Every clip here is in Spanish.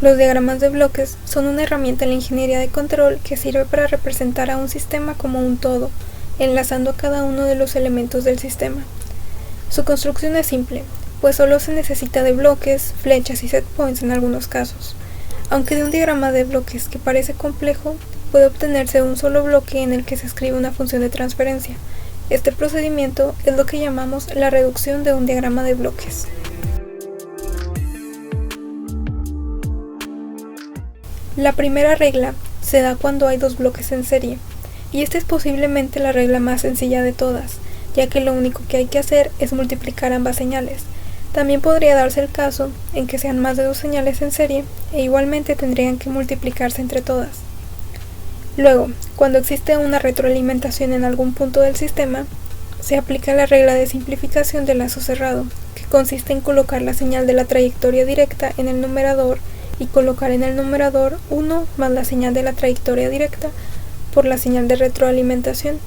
Los diagramas de bloques son una herramienta en la ingeniería de control que sirve para representar a un sistema como un todo, enlazando a cada uno de los elementos del sistema. Su construcción es simple, pues solo se necesita de bloques, flechas y set points en algunos casos. Aunque de un diagrama de bloques que parece complejo, puede obtenerse un solo bloque en el que se escribe una función de transferencia. Este procedimiento es lo que llamamos la reducción de un diagrama de bloques. La primera regla se da cuando hay dos bloques en serie, y esta es posiblemente la regla más sencilla de todas, ya que lo único que hay que hacer es multiplicar ambas señales. También podría darse el caso en que sean más de dos señales en serie, e igualmente tendrían que multiplicarse entre todas. Luego, cuando existe una retroalimentación en algún punto del sistema, se aplica la regla de simplificación del lazo cerrado, que consiste en colocar la señal de la trayectoria directa en el numerador y colocar en el numerador 1 más la señal de la trayectoria directa por la señal de retroalimentación.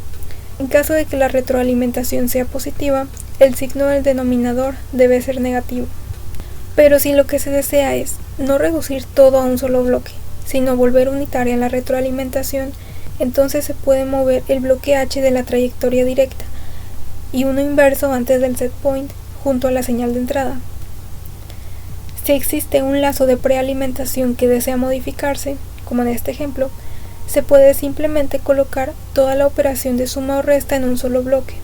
En caso de que la retroalimentación sea positiva, el signo del denominador debe ser negativo. Pero si lo que se desea es no reducir todo a un solo bloque, sino volver unitaria la retroalimentación, entonces se puede mover el bloque H de la trayectoria directa y uno inverso antes del set point junto a la señal de entrada. Si existe un lazo de prealimentación que desea modificarse, como en este ejemplo, se puede simplemente colocar toda la operación de suma o resta en un solo bloque,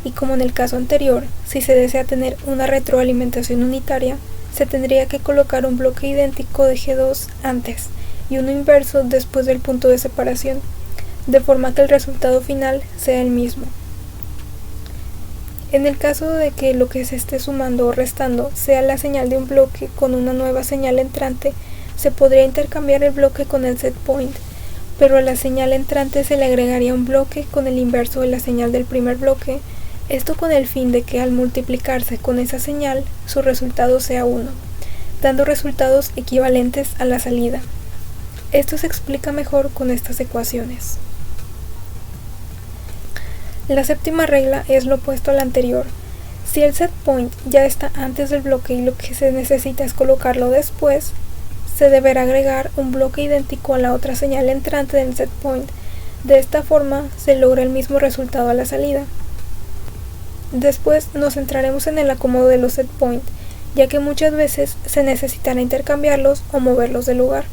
y como en el caso anterior, si se desea tener una retroalimentación unitaria, se tendría que colocar un bloque idéntico de G2 antes y uno inverso después del punto de separación, de forma que el resultado final sea el mismo. En el caso de que lo que se esté sumando o restando sea la señal de un bloque con una nueva señal entrante, se podría intercambiar el bloque con el set point, pero a la señal entrante se le agregaría un bloque con el inverso de la señal del primer bloque, esto con el fin de que al multiplicarse con esa señal, su resultado sea 1, dando resultados equivalentes a la salida. Esto se explica mejor con estas ecuaciones. La séptima regla es lo opuesto a la anterior. Si el set point ya está antes del bloque y lo que se necesita es colocarlo después, se deberá agregar un bloque idéntico a la otra señal entrante del set point. De esta forma se logra el mismo resultado a la salida. Después nos centraremos en el acomodo de los set point, ya que muchas veces se necesitará intercambiarlos o moverlos de lugar.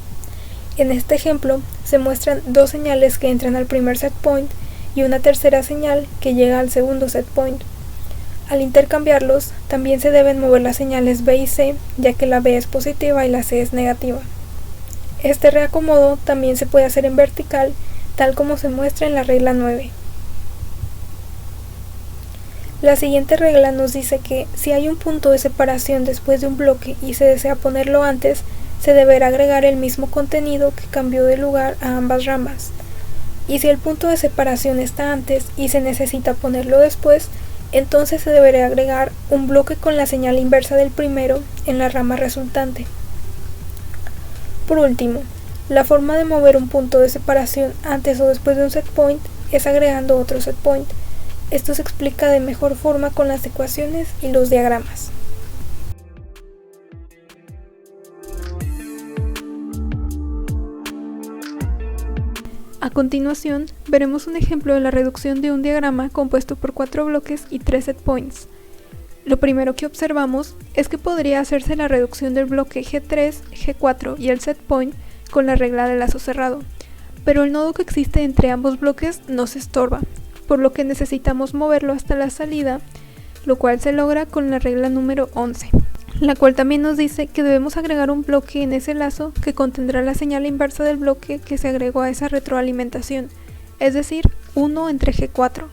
En este ejemplo se muestran dos señales que entran al primer set point y una tercera señal que llega al segundo set point. Al intercambiarlos, también se deben mover las señales B y C, ya que la B es positiva y la C es negativa. Este reacomodo también se puede hacer en vertical, tal como se muestra en la regla 9. La siguiente regla nos dice que si hay un punto de separación después de un bloque y se desea ponerlo antes, se deberá agregar el mismo contenido que cambió de lugar a ambas ramas. Y si el punto de separación está antes y se necesita ponerlo después, entonces se deberá agregar un bloque con la señal inversa del primero en la rama resultante. Por último, la forma de mover un punto de separación antes o después de un set point es agregando otro set point. Esto se explica de mejor forma con las ecuaciones y los diagramas. A continuación, veremos un ejemplo de la reducción de un diagrama compuesto por 4 bloques y 3 set points. Lo primero que observamos es que podría hacerse la reducción del bloque G3, G4 y el set point con la regla del lazo cerrado, pero el nodo que existe entre ambos bloques nos estorba, por lo que necesitamos moverlo hasta la salida, lo cual se logra con la regla número 11. La cual también nos dice que debemos agregar un bloque en ese lazo que contendrá la señal inversa del bloque que se agregó a esa retroalimentación, es decir, 1 entre G4.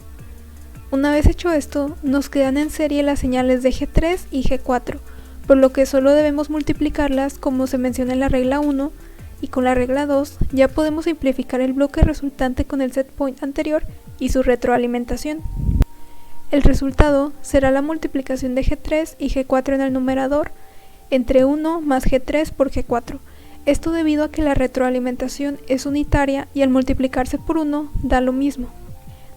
Una vez hecho esto, nos quedan en serie las señales de G3 y G4, por lo que solo debemos multiplicarlas como se menciona en la regla 1, y con la regla 2 ya podemos simplificar el bloque resultante con el set point anterior y su retroalimentación. El resultado será la multiplicación de G3 y G4 en el numerador entre 1 más G3 por G4. Esto debido a que la retroalimentación es unitaria y al multiplicarse por 1 da lo mismo.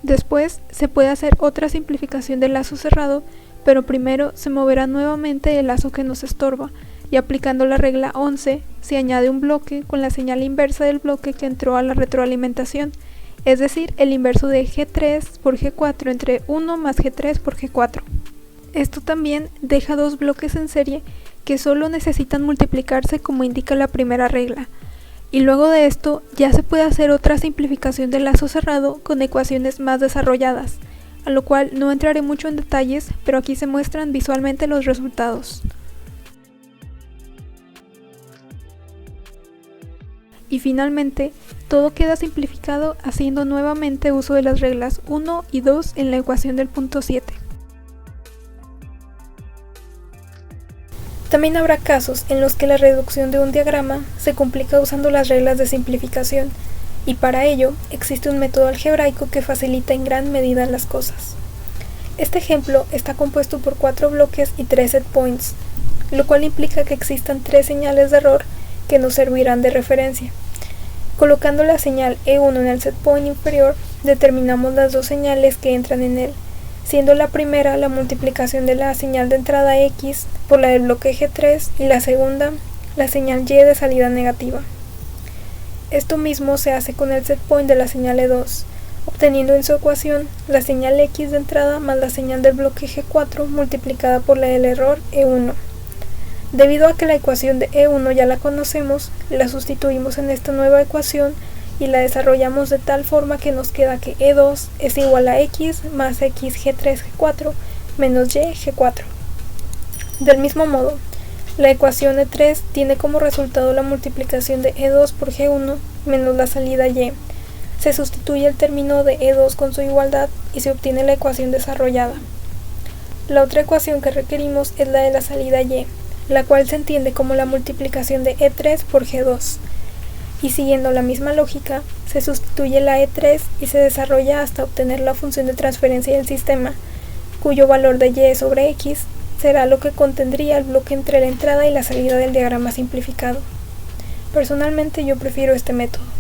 Después se puede hacer otra simplificación del lazo cerrado, pero primero se moverá nuevamente el lazo que nos estorba, y aplicando la regla 11 se añade un bloque con la señal inversa del bloque que entró a la retroalimentación, es decir, el inverso de G3 por G4 entre 1 más G3 por G4. Esto también deja dos bloques en serie que solo necesitan multiplicarse como indica la primera regla, y luego de esto ya se puede hacer otra simplificación del lazo cerrado con ecuaciones más desarrolladas, a lo cual no entraré mucho en detalles, pero aquí se muestran visualmente los resultados. Y finalmente, todo queda simplificado haciendo nuevamente uso de las reglas 1 y 2 en la ecuación del punto 7. También habrá casos en los que la reducción de un diagrama se complica usando las reglas de simplificación, y para ello existe un método algebraico que facilita en gran medida las cosas. Este ejemplo está compuesto por 4 bloques y 3 set points, lo cual implica que existan 3 señales de error que nos servirán de referencia. Colocando la señal E1 en el set point inferior, determinamos las dos señales que entran en él, siendo la primera la multiplicación de la señal de entrada X por la del bloque G3 y la segunda la señal Y de salida negativa. Esto mismo se hace con el set point de la señal E2, obteniendo en su ecuación la señal X de entrada más la señal del bloque G4 multiplicada por la del error E1. Debido a que la ecuación de E1 ya la conocemos, la sustituimos en esta nueva ecuación y la desarrollamos de tal forma que nos queda que E2 es igual a X más X G3 G4 menos Y G4. Del mismo modo, la ecuación E3 tiene como resultado la multiplicación de E2 por G1 menos la salida Y. Se sustituye el término de E2 con su igualdad y se obtiene la ecuación desarrollada. La otra ecuación que requerimos es la de la salida Y, la cual se entiende como la multiplicación de E3 por G2. Y siguiendo la misma lógica, se sustituye la E3 y se desarrolla hasta obtener la función de transferencia del sistema, cuyo valor de Y sobre X será lo que contendría el bloque entre la entrada y la salida del diagrama simplificado. Personalmente yo prefiero este método.